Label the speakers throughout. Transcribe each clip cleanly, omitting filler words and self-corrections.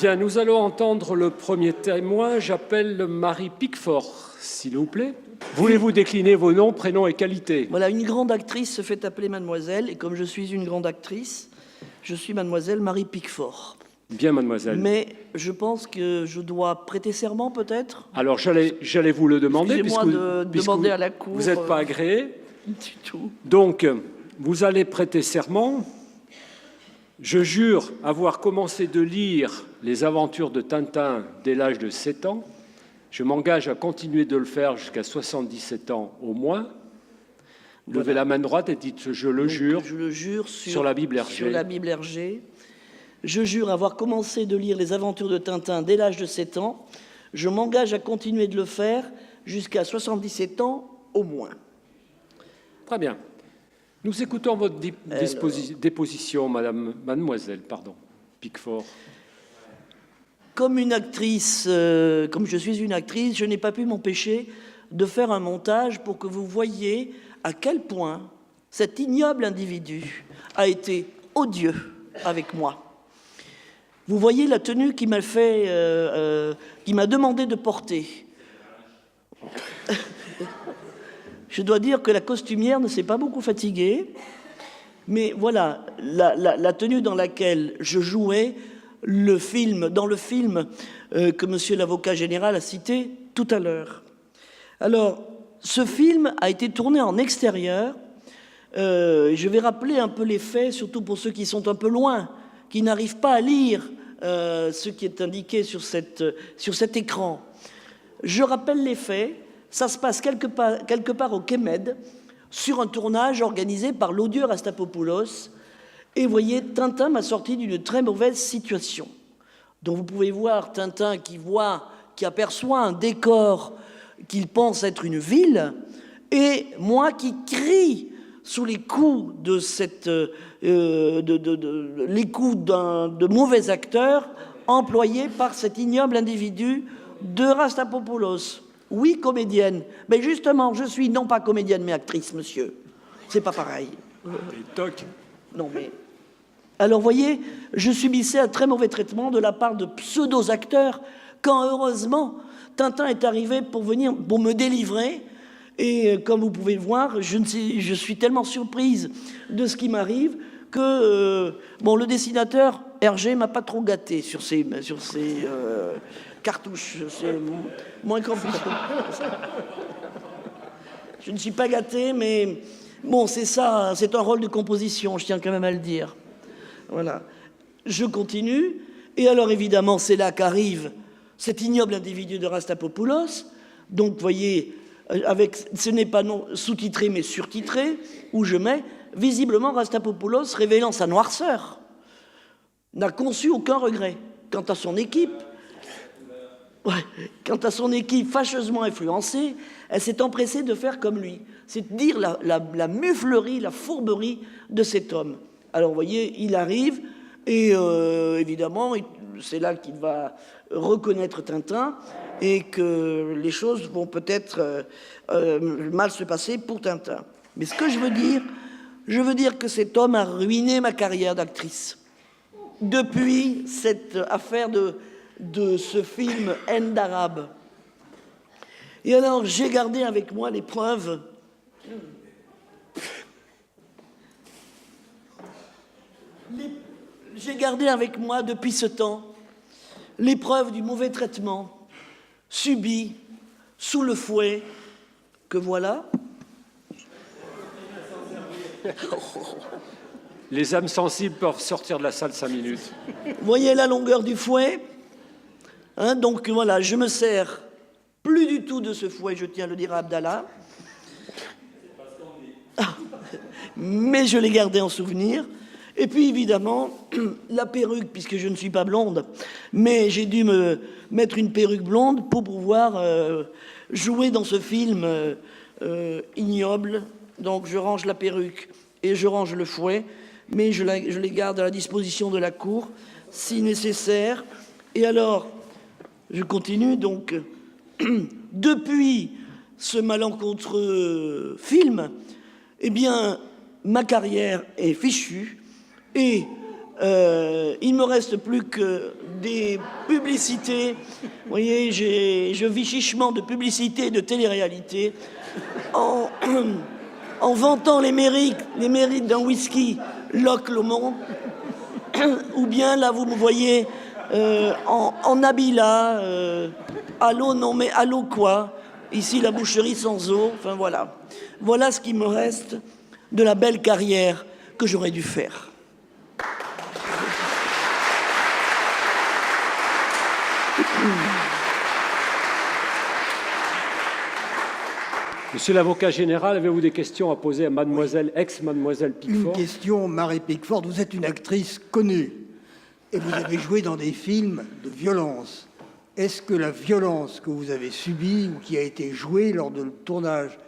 Speaker 1: Bien, nous allons entendre le premier témoin. J'appelle Marie Piquefort, s'il vous plaît. Voulez-vous décliner vos noms, prénoms et qualités?
Speaker 2: Voilà, une grande actrice se fait appeler mademoiselle, et comme je suis une grande actrice, je suis mademoiselle Marie Piquefort.
Speaker 1: Bien, mademoiselle.
Speaker 2: Mais je pense que je dois prêter serment, peut-être.
Speaker 1: Alors, j'allais vous le demander.
Speaker 2: Excusez-moi de demander à la Cour.
Speaker 1: Vous n'êtes pas agréé.
Speaker 2: Du tout.
Speaker 1: Donc, vous allez prêter serment. Je jure avoir commencé de lire les aventures de Tintin dès l'âge de 7 ans. Je m'engage à continuer de le faire jusqu'à 77 ans au moins. Voilà. Levez la main droite et dites « je le jure ».
Speaker 2: Je le jure
Speaker 1: sur la Bible Hergé.
Speaker 2: Sur la Bible Hergé. Je jure avoir commencé de lire les aventures de Tintin dès l'âge de 7 ans. Je m'engage à continuer de le faire jusqu'à 77 ans au moins.
Speaker 1: Très bien. Nous écoutons votre déposition, mademoiselle Piquefort.
Speaker 2: Comme une actrice, comme je suis une actrice, je n'ai pas pu m'empêcher de faire un montage pour que vous voyiez à quel point cet ignoble individu a été odieux avec moi. Vous voyez la tenue qu'il m'a demandé de porter. Je dois dire que la costumière ne s'est pas beaucoup fatiguée, mais voilà, la tenue dans laquelle je jouais dans le film que monsieur l'avocat général a cité tout à l'heure. Alors, ce film a été tourné en extérieur. Je vais rappeler un peu les faits, surtout pour ceux qui sont un peu loin, qui n'arrivent pas à lire ce qui est indiqué sur cet écran. Je rappelle les faits. Ça se passe quelque part au Quai Med, sur un tournage organisé par l'odieux Rastapopoulos. Et vous voyez, Tintin m'a sorti d'une très mauvaise situation. Donc vous pouvez voir Tintin qui aperçoit un décor qu'il pense être une ville, et moi qui crie sous les coups de mauvais acteurs employés par cet ignoble individu de Rastapopoulos. Oui, comédienne. Mais justement, je suis non pas comédienne, mais actrice, monsieur. C'est pas pareil. Non, mais... Alors, vous voyez, je subissais un très mauvais traitement de la part de pseudo-acteurs, quand, heureusement, Tintin est arrivé pour me délivrer. Et comme vous pouvez le voir, je suis tellement surprise de ce qui m'arrive que le dessinateur Hergé m'a pas trop gâté sur ses cartouches. C'est moins compliqué. Je ne suis pas gâté, mais bon, c'est ça, c'est un rôle de composition, je tiens quand même à le dire. Voilà. Je continue, et alors évidemment, c'est là qu'arrive cet ignoble individu de Rastapopoulos. Donc, vous voyez, ce n'est pas non sous-titré, mais surtitré, où je mets visiblement Rastapopoulos révélant sa noirceur, n'a conçu aucun regret quant à son équipe. Quant à son équipe fâcheusement influencée, elle s'est empressée de faire comme lui. C'est dire la muflerie, la fourberie de cet homme. Alors, vous voyez, il arrive, et évidemment, c'est là qu'il va reconnaître Tintin, et que les choses vont peut-être mal se passer pour Tintin. Mais ce que je veux dire que cet homme a ruiné ma carrière d'actrice. Depuis cette affaire de ce film Haine d'Arabe. Et alors, j'ai gardé avec moi les preuves j'ai gardé avec moi depuis ce temps les preuves du mauvais traitement subi sous le fouet que voilà.
Speaker 1: Les âmes sensibles peuvent sortir de la salle 5 minutes.
Speaker 2: Vous voyez la longueur du fouet, hein, donc voilà, je me sers plus du tout de ce fouet, je tiens à le dire à Abdallah. Mais je l'ai gardé en souvenir. Et puis évidemment, la perruque, puisque je ne suis pas blonde, mais j'ai dû me mettre une perruque blonde pour pouvoir jouer dans ce film ignoble. Donc je range la perruque et je range le fouet, mais je les garde à la disposition de la cour, si nécessaire. Et alors, je continue, donc, depuis ce malencontreux film, eh bien, ma carrière est fichue, et Il me reste plus que des publicités. Vous voyez, je vis chichement de publicités et de télé-réalité en vantant les mérites d'un whisky Loch Lomond. Ou bien, là, vous me voyez en Nabila, allô, non mais allô quoi? Ici, la boucherie sans eau. Enfin, voilà. Voilà ce qui me reste de la belle carrière que j'aurais dû faire.
Speaker 1: Monsieur l'avocat général, avez-vous des questions à poser à mademoiselle, ex-mademoiselle Pickford?
Speaker 3: Une question, Marie Pickford. Vous êtes une actrice connue et vous avez joué dans des films de violence. Est-ce que la violence que vous avez subie ou qui a été jouée lors du tournage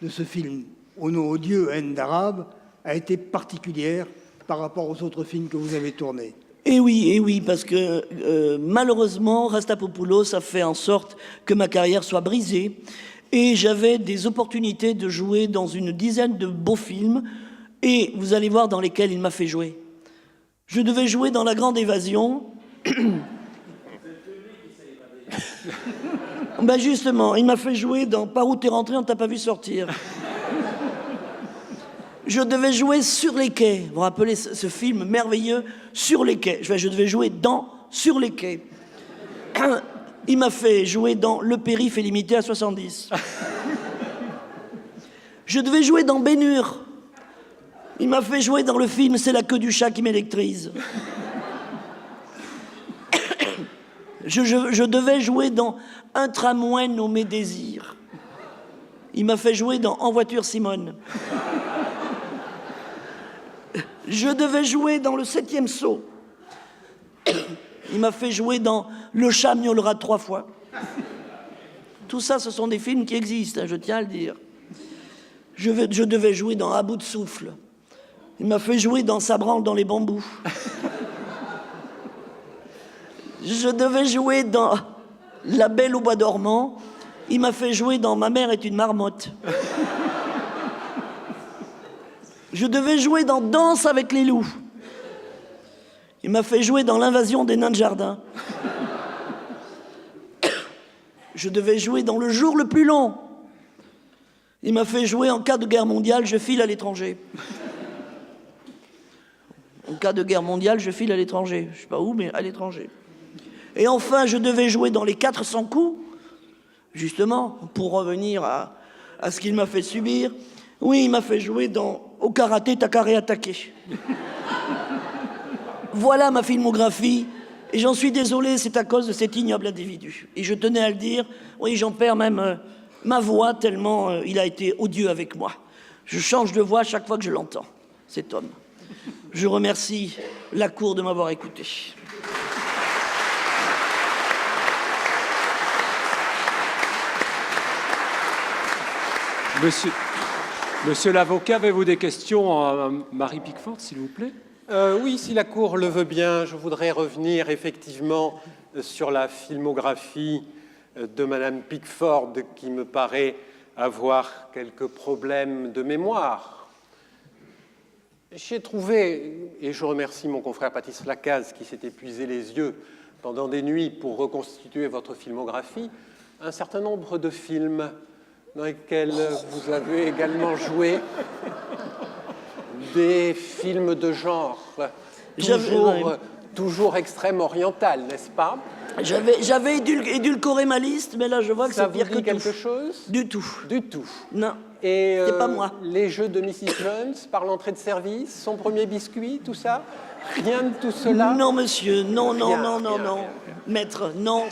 Speaker 3: de ce film Au nom odieux, haine d'arabe, a été particulière par rapport aux autres films que vous avez tournés?
Speaker 2: Eh oui, parce que malheureusement, Rastapopoulos a fait en sorte que ma carrière soit brisée. Et j'avais des opportunités de jouer dans une dizaine de beaux films, et vous allez voir dans lesquels il m'a fait jouer. Je devais jouer dans La Grande Évasion. Ben justement, il m'a fait jouer dans Par où t'es rentré, on t'a pas vu sortir. Je devais jouer Sur les quais. Vous vous rappelez ce film merveilleux, Sur les quais. Je devais jouer dans Sur les quais. Il m'a fait jouer dans Le Périph' est limité à 70. Je devais jouer dans Ben-Hur. Il m'a fait jouer dans le film C'est la queue du chat qui m'électrise. Je devais jouer dans Un tramway nommé Désir. Il m'a fait jouer dans En voiture Simone. Je devais jouer dans Le 7e saut. Il m'a fait jouer dans Le chat miaulera 3 fois. Tout ça, ce sont des films qui existent, hein, je tiens à le dire. Je devais jouer dans À bout de souffle. Il m'a fait jouer dans Ça branle dans les bambous. Je devais jouer dans La Belle au bois dormant. Il m'a fait jouer dans Ma mère est une marmotte. Je devais jouer dans Danse avec les loups. Il m'a fait jouer dans L'invasion des nains de jardin. Je devais jouer dans Le jour le plus long. Il m'a fait jouer En cas de guerre mondiale, je file à l'étranger. En cas de guerre mondiale, je file à l'étranger. Je ne sais pas où, mais à l'étranger. Et enfin, je devais jouer dans Les 400 coups, justement, pour revenir à ce qu'il m'a fait subir. Oui, il m'a fait jouer dans Au karaté, t'as qu'à réattaquer. Voilà ma filmographie, et j'en suis désolé, c'est à cause de cet ignoble individu. Et je tenais à le dire, oui, j'en perds même ma voix, tellement il a été odieux avec moi. Je change de voix chaque fois que je l'entends, cet homme. Je remercie la Cour de m'avoir écouté.
Speaker 1: Monsieur l'avocat, avez-vous des questions à Marie Pickford, s'il vous plaît?
Speaker 4: Oui, si la Cour le veut bien, je voudrais revenir effectivement sur la filmographie de Madame Pickford, qui me paraît avoir quelques problèmes de mémoire. J'ai trouvé, et je remercie mon confrère Patrice Lacaze qui s'est épuisé les yeux pendant des nuits pour reconstituer votre filmographie, un certain nombre de films dans lesquels vous avez également joué, des films de genre, toujours extrême oriental, n'est-ce pas?
Speaker 2: J'avais édulcoré ma liste, mais là je vois que c'est pire que tout.
Speaker 4: Ça vous dit quelque chose?
Speaker 2: Du tout.
Speaker 4: Du tout.
Speaker 2: Non,
Speaker 4: et
Speaker 2: c'est pas moi.
Speaker 4: Les jeux de Mrs. Jones par l'entrée de service, son premier biscuit, tout ça? Rien de tout cela?
Speaker 2: Non, monsieur, non.
Speaker 4: Rien.
Speaker 2: Maître, non,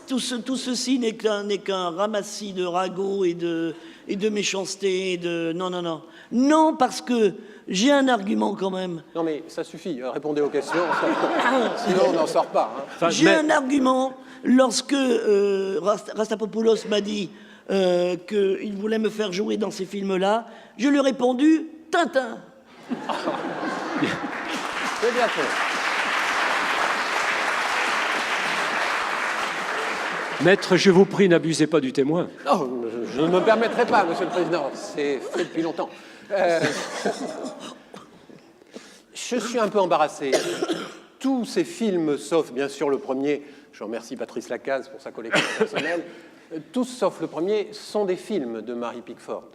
Speaker 2: tout ceci n'est qu'un ramassis de ragots et de méchanceté, Non, parce que j'ai un argument quand même.
Speaker 4: Non, mais ça suffit, répondez aux questions, sinon on n'en sort pas. Hein.
Speaker 2: Enfin, j'ai un argument. Lorsque Rastapopoulos m'a dit qu'il voulait me faire jouer dans ces films-là, je lui ai répondu « Tintin ».
Speaker 4: C'est bien fait.
Speaker 1: Maître, je vous prie, n'abusez pas du témoin.
Speaker 4: Non, je ne me permettrai pas, Monsieur le Président. C'est fait depuis longtemps. Je suis un peu embarrassé. Tous ces films, sauf bien sûr le premier, je remercie Patrice Lacaze pour sa collection personnelle, tous sauf le premier sont des films de Mary Pickford.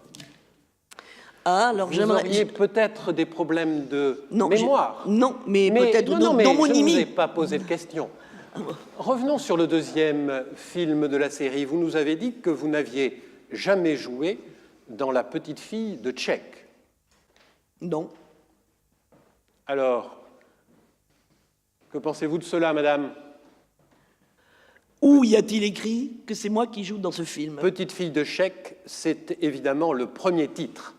Speaker 2: Ah, alors
Speaker 4: Vous
Speaker 2: j'aimerais...
Speaker 4: auriez peut-être des problèmes de
Speaker 2: Non,
Speaker 4: mémoire.
Speaker 2: non, mais peut-être
Speaker 4: non, non, mais je ne vous
Speaker 2: d'homonymie.
Speaker 4: ai pas posé de question. Revenons sur le deuxième film de la série. Vous nous avez dit que vous n'aviez jamais joué dans La petite fille de Tchèque.
Speaker 2: Non.
Speaker 4: Alors, que pensez-vous de cela, madame?
Speaker 2: Où y a-t-il écrit que c'est moi qui joue dans ce film?
Speaker 4: Petite fille de Tchèque, c'est évidemment le premier titre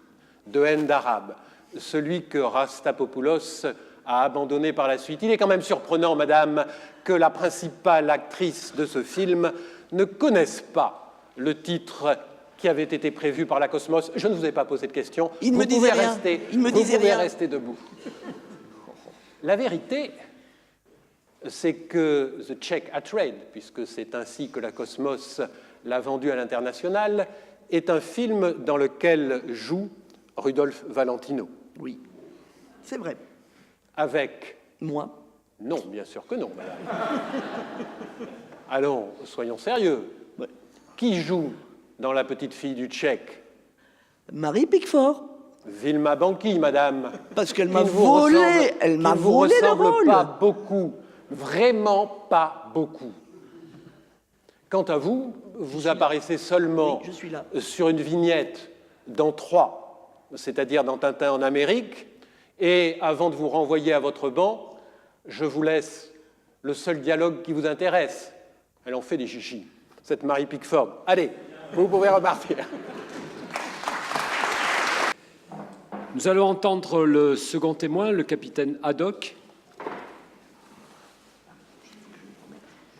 Speaker 4: de Haine d'Arabe, celui que Rastapopoulos a abandonné par la suite. Il est quand même surprenant, madame, que la principale actrice de ce film ne connaisse pas le titre qui avait été prévu par la Cosmos. Je ne vous ai pas posé de questions.
Speaker 2: Il me disait rien. Il me disait rien.
Speaker 4: Vous pouvez rester debout. La vérité, c'est que The Czech at Trade, puisque c'est ainsi que la Cosmos l'a vendu à l'international, est un film dans lequel joue Rudolph Valentino.
Speaker 2: Oui, c'est vrai.
Speaker 4: Avec...
Speaker 2: Moi?
Speaker 4: Non, bien sûr que non, madame. Allons, soyons sérieux.
Speaker 2: Ouais.
Speaker 4: Qui joue dans La petite fille du Tchèque?
Speaker 2: Mary Pickford.
Speaker 4: Vilma Banqui, madame.
Speaker 2: Parce qu'elle m'a
Speaker 4: Qui ne vous
Speaker 2: volé,
Speaker 4: ressemble-
Speaker 2: elle m'a
Speaker 4: qui ne vous
Speaker 2: volé le
Speaker 4: ressemble
Speaker 2: rôle.
Speaker 4: pas beaucoup, vraiment pas beaucoup. Quant à vous, vous apparaissez seulement
Speaker 2: Oui, je suis là.
Speaker 4: sur une vignette dans 3, c'est-à-dire dans Tintin en Amérique, et avant de vous renvoyer à votre banc, je vous laisse le seul dialogue qui vous intéresse. Elle en fait des chichis, cette Mary Pickford. Allez, vous pouvez repartir.
Speaker 1: Nous allons entendre le second témoin, le capitaine Haddock.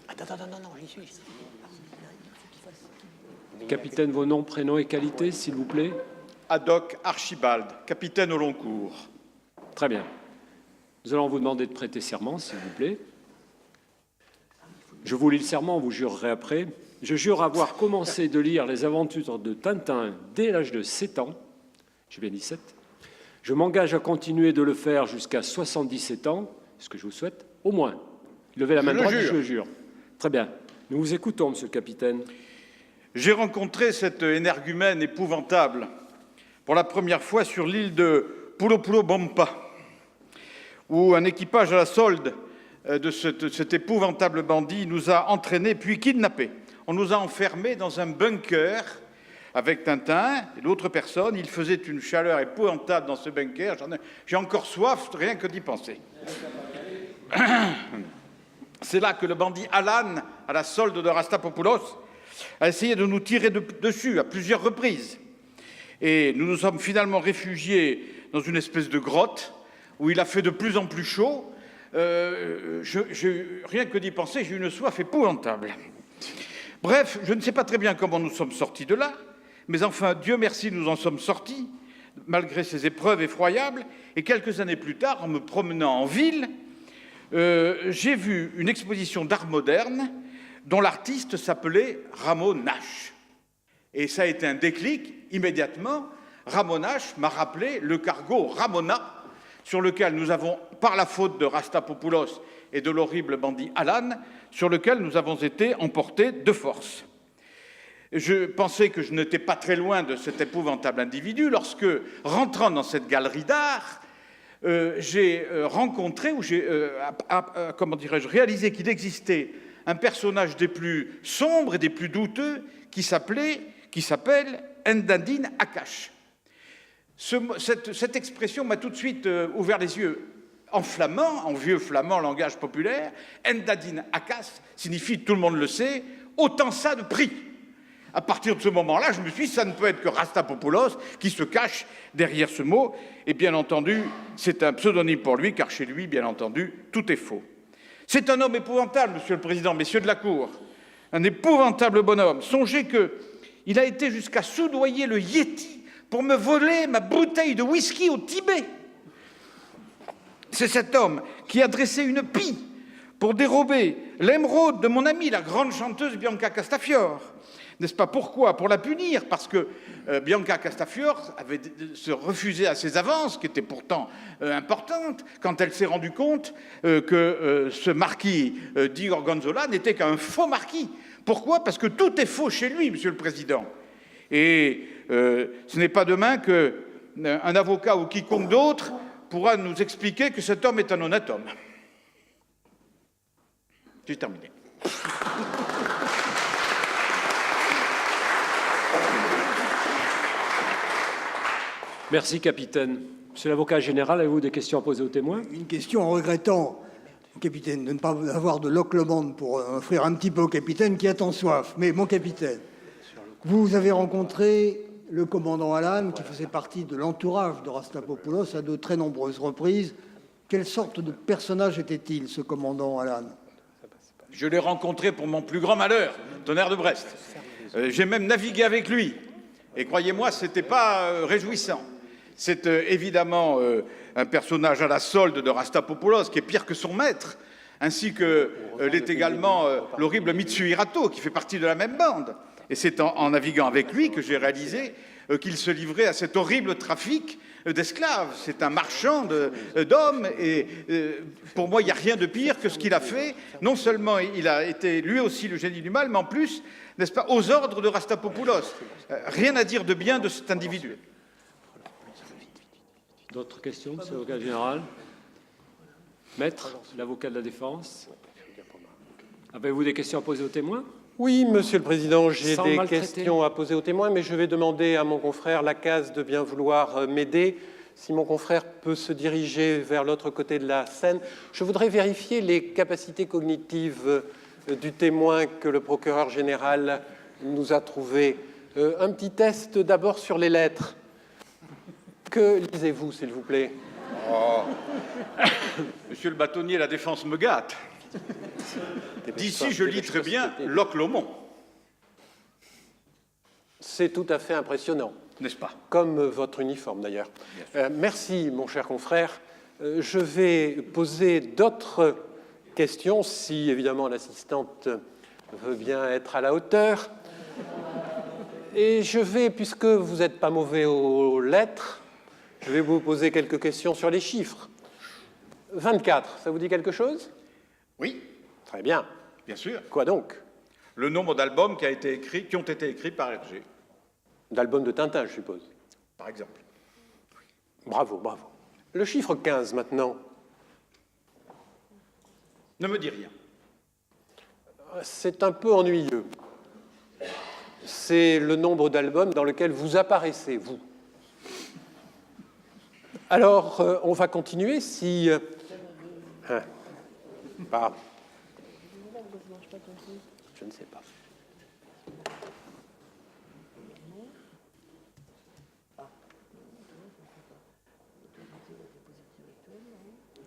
Speaker 4: Attends, non, j'y suis.
Speaker 1: Capitaine, vos noms, prénoms et qualités, s'il vous plaît.
Speaker 5: Haddock Archibald, capitaine au long cours.
Speaker 1: Très bien. Nous allons vous demander de prêter serment, s'il vous plaît. Je vous lis le serment, vous jurerez après. Je jure avoir commencé de lire les aventures de Tintin dès l'âge de 7 ans. J'ai bien dit 7. Je m'engage à continuer de le faire jusqu'à 77 ans, ce que je vous souhaite, au moins. Levez la main droite, je le jure. Très bien. Nous vous écoutons, monsieur le capitaine.
Speaker 5: J'ai rencontré cette énergumène épouvantable pour la première fois sur l'île de Pulo Pulo Bompa, où un équipage à la solde de cet épouvantable bandit nous a entraînés puis kidnappés. On nous a enfermés dans un bunker avec Tintin et l'autre personne. Il faisait une chaleur épouvantable dans ce bunker. J'ai encore soif, rien que d'y penser. C'est là que le bandit Alan, à la solde de Rastapopoulos, a essayé de nous tirer dessus à plusieurs reprises. Et nous nous sommes finalement réfugiés dans une espèce de grotte où il a fait de plus en plus chaud. Rien que d'y penser, j'ai une soif épouvantable. Bref, je ne sais pas très bien comment nous sommes sortis de là, mais enfin, Dieu merci, nous en sommes sortis, malgré ces épreuves effroyables. Et quelques années plus tard, en me promenant en ville, j'ai vu une exposition d'art moderne dont l'artiste s'appelait Ramon Nash. Et ça a été un déclic, immédiatement. Ramon Nash m'a rappelé le cargo Ramona, sur lequel nous avons, par la faute de Rastapopoulos et de l'horrible bandit Alan, sur lequel nous avons été emportés de force. Je pensais que je n'étais pas très loin de cet épouvantable individu lorsque, rentrant dans cette galerie d'art, j'ai rencontré, ou j'ai, réalisé qu'il existait un personnage des plus sombres et des plus douteux qui s'appelle Ndandine Akash. Cette expression m'a tout de suite ouvert les yeux. En flamand, en vieux flamand, langage populaire, Ndandine Akash signifie, tout le monde le sait, autant ça de prix. À partir de ce moment-là, je me suis dit, ça ne peut être que Rastapopoulos qui se cache derrière ce mot. Et bien entendu, c'est un pseudonyme pour lui, car chez lui, bien entendu, tout est faux. C'est un homme épouvantable, Monsieur le Président, messieurs de la Cour. Un épouvantable bonhomme. Songez qu'il a été jusqu'à soudoyer le Yéti pour me voler ma bouteille de whisky au Tibet. C'est cet homme qui a dressé une pie pour dérober l'émeraude de mon amie, la grande chanteuse Bianca Castafiore. N'est-ce pas? Pourquoi? Pour la punir, parce que Bianca Castafiore avait se refusé à ses avances, qui étaient pourtant importantes, quand elle s'est rendue compte que ce marquis Di Gorgonzola n'était qu'un faux marquis. Pourquoi? Parce que tout est faux chez lui, Monsieur le Président. Et ce n'est pas demain qu'un avocat ou quiconque d'autre pourra nous expliquer que cet homme est un honnête homme. J'ai terminé.
Speaker 1: Merci, capitaine. Monsieur l'avocat général, avez-vous des questions à poser aux témoins?
Speaker 3: Une question en regrettant, capitaine, de ne pas avoir de Loch Lomond pour offrir un petit peu au capitaine qui a tant soif. Mais mon capitaine, vous avez rencontré le commandant Alan, qui faisait partie de l'entourage de Rastapopoulos à de très nombreuses reprises. Quelle sorte de personnage était-il, ce commandant Alan?
Speaker 5: Je l'ai rencontré pour mon plus grand malheur, Tonnerre de Brest. J'ai même navigué avec lui. Et croyez-moi, ce n'était pas réjouissant. C'est évidemment un personnage à la solde de Rastapopoulos, qui est pire que son maître, ainsi que l'est également l'horrible Mitsu Hirato, qui fait partie de la même bande. Et c'est en naviguant avec lui que j'ai réalisé qu'il se livrait à cet horrible trafic d'esclaves. C'est un marchand d'hommes, et pour moi, il n'y a rien de pire que ce qu'il a fait. Non seulement il a été lui aussi le génie du mal, mais en plus, n'est-ce pas, aux ordres de Rastapopoulos. Rien à dire de bien de cet individu.
Speaker 1: D'autres questions, monsieur l'avocat général? Maître, l'avocat de la défense, avez-vous des questions à poser aux témoins?
Speaker 4: Oui, Monsieur le Président, j'ai
Speaker 1: Sans
Speaker 4: des
Speaker 1: maltraiter.
Speaker 4: questions à poser aux témoins, mais je vais demander à mon confrère Lacaze de bien vouloir m'aider. Si mon confrère peut se diriger vers l'autre côté de la scène, je voudrais vérifier les capacités cognitives du témoin que le procureur général nous a trouvé. Un petit test d'abord sur les lettres. Que lisez-vous, s'il vous plaît?
Speaker 5: Monsieur le bâtonnier, la défense me gâte. D'ici, je lis très bien Loch Lomond.
Speaker 4: C'est tout à fait impressionnant.
Speaker 5: N'est-ce pas?
Speaker 4: Comme votre uniforme, d'ailleurs. Merci, mon cher confrère. Je vais poser d'autres questions, si évidemment l'assistante veut bien être à la hauteur. Et je vais, puisque vous n'êtes pas mauvais aux lettres, je vais vous poser quelques questions sur les chiffres. 24, ça vous dit quelque chose?
Speaker 5: Oui,
Speaker 4: Très bien.
Speaker 5: bien sûr.
Speaker 4: Quoi donc?
Speaker 5: Le nombre d'albums qui ont été écrits par Hergé,
Speaker 4: D'albums de Tintin, je suppose.
Speaker 5: par exemple.
Speaker 4: Bravo, bravo. Le chiffre 15, maintenant.
Speaker 5: Ne me dis rien.
Speaker 4: C'est un peu ennuyeux. C'est le nombre d'albums dans lequel vous apparaissez, vous. Alors, on va continuer si... Pardon. Je ne sais pas.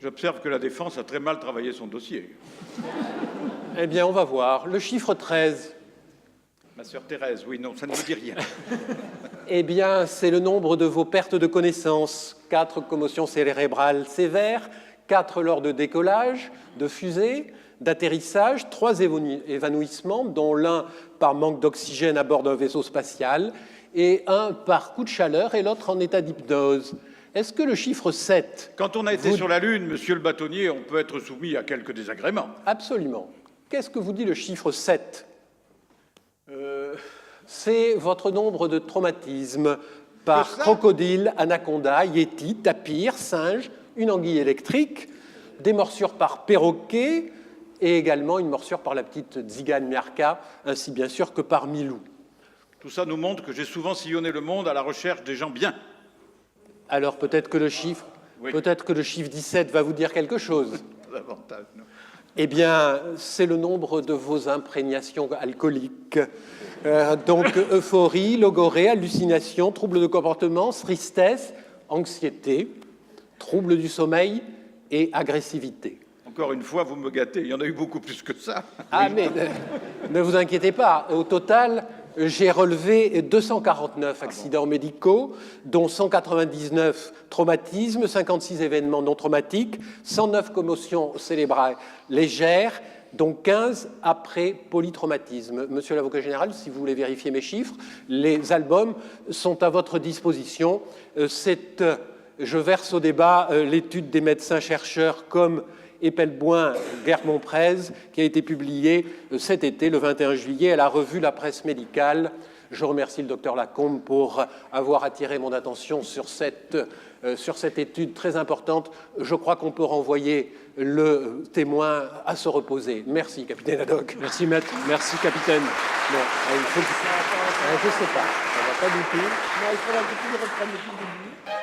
Speaker 5: J'observe que la défense a très mal travaillé son dossier.
Speaker 4: Eh bien, on va voir. Le chiffre 13,
Speaker 5: Ma sœur Thérèse, oui, non, ça ne me dit rien.
Speaker 4: eh bien, c'est le nombre de vos pertes de connaissance. 4 commotions cérébrales sévères, 4 lors de décollage, de fusée, d'atterrissage, 3 évanouissements, dont l'un par manque d'oxygène à bord d'un vaisseau spatial, et un par coup de chaleur et l'autre en état d'hypnose. Est-ce que le chiffre 7...
Speaker 5: Quand on a été sur la Lune, monsieur le bâtonnier, on peut être soumis à quelques désagréments.
Speaker 4: Absolument. Qu'est-ce que vous dit le chiffre 7? C'est votre nombre de traumatismes par
Speaker 5: Que ça?
Speaker 4: crocodile, anaconda, yéti, tapir, singe, une anguille électrique, des morsures par perroquet et également une morsure par la petite tzigane miarka, ainsi bien sûr que par milou.
Speaker 5: Tout ça nous montre que j'ai souvent sillonné le monde à la recherche des gens bien.
Speaker 4: Alors peut-être que le chiffre,
Speaker 5: Oui.
Speaker 4: peut-être que le chiffre 17 va vous dire quelque chose.
Speaker 5: Davantage, non.
Speaker 4: Eh bien, c'est le nombre de vos imprégnations alcooliques. Donc, euphorie, logorée, hallucination, troubles de comportement, tristesse, anxiété, troubles du sommeil et agressivité.
Speaker 5: Encore une fois, vous me gâtez. Il y en a eu beaucoup plus que ça.
Speaker 4: Ah, mais ne vous inquiétez pas. Au total, j'ai relevé 249 accidents médicaux, dont 199 traumatismes, 56 événements non traumatiques, 109 commotions cérébrales légères, donc 15 après polytraumatisme. Monsieur l'avocat général, si vous voulez vérifier mes chiffres, les albums sont à votre disposition. Je verse au débat l'étude des médecins-chercheurs comme Epelboin, Guermont-Prez, qui a été publiée cet été, le 21 juillet, à la revue La Presse Médicale. Je remercie le docteur Lacombe pour avoir attiré mon attention sur cette étude très importante. Je crois qu'on peut renvoyer le témoin à se reposer. Merci, capitaine Haddock.
Speaker 1: Merci, maître. Merci, capitaine.
Speaker 4: Non, je ne sais pas, ça ne va pas du tout.
Speaker 2: Non, il faudra que tu le reprennes depuis le début.